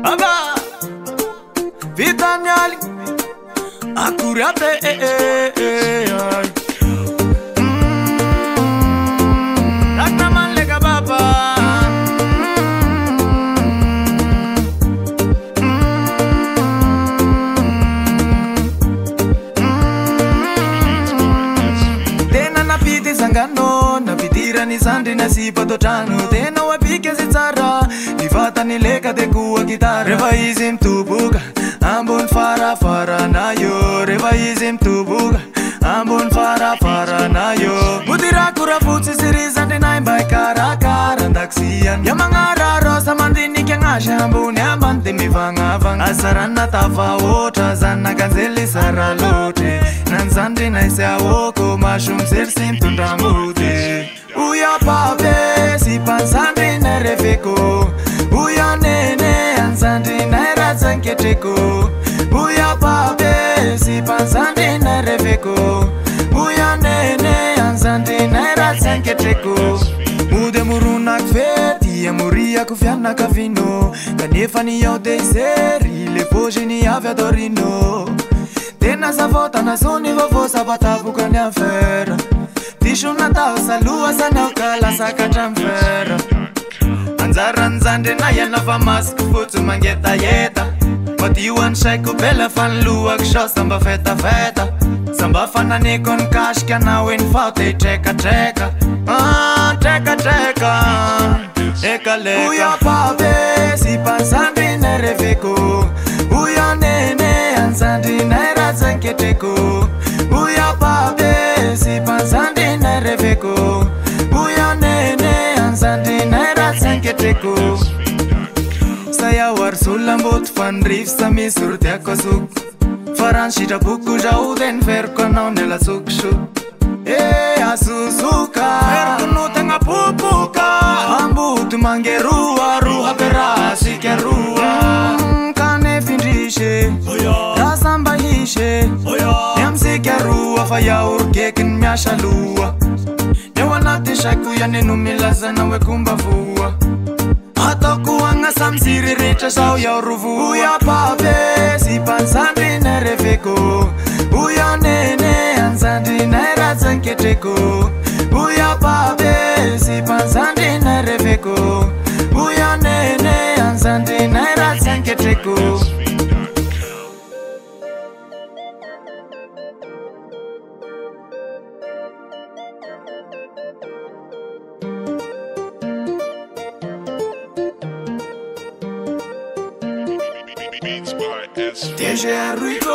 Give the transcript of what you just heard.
Aba Vitanyali Akuriate Ragnaman lega baba Tena napiti sangano napitira ni sandi na sipa totrano tena wapike zitsara nifata nileka tekua gitara reva izim tubuga ambon fara fara nayo reva izim tubuga ambon fara fara nayo mudira kura futsi sirizande naimbai kara kara ndaksian yamangara rosa mandini kengasha ambuni ambante mivangavanga asarana tava otra zanna ganzeli saralote nanzande naisa woko mashum sersim tundamute uya pape si pansande nerefeko uya nene ansande nerazanketeko uya pape si pansande nerefeko uya nene ansande nerazanketeko mude murunak feti amuria kufiana kavino kanefani yao deiseri lepojeni aviadorino tena zavota na zoni vovô sabatavuka ni afera tisho natao salua sana ukala sakatramfera anjara nzande na yana fa masky futsu mangeta yeta madiwan shaiko bela fanlua kisho samba feta feta samba fananekon kashka na wen faute treka treka treka treka eka leka uya pape si pansandi nereveko uya nene ansandi nerazanketeko uya pape si pansandi nereveko uya nene ansandi nerazanketeko saya war sulambot fan rif sami surtiako suk faran shita buku jauden verkono nela sukshu asusuka verkono tanga pupuka ambutu mangerua ruha perasi kerua kane findrishe rasamba hishe nyamsikerua faya urkeken myashalua nyawanati shaku yanenumilazana wekumbavua atakuanga samsirirecha sao ya uruvu uya pape si pansandi nerefeko uya nene ansandi nerazanketeko uya pape si pansandi nerefeko uya nene ansandi nerazanketeko Beats by S. TGR Rico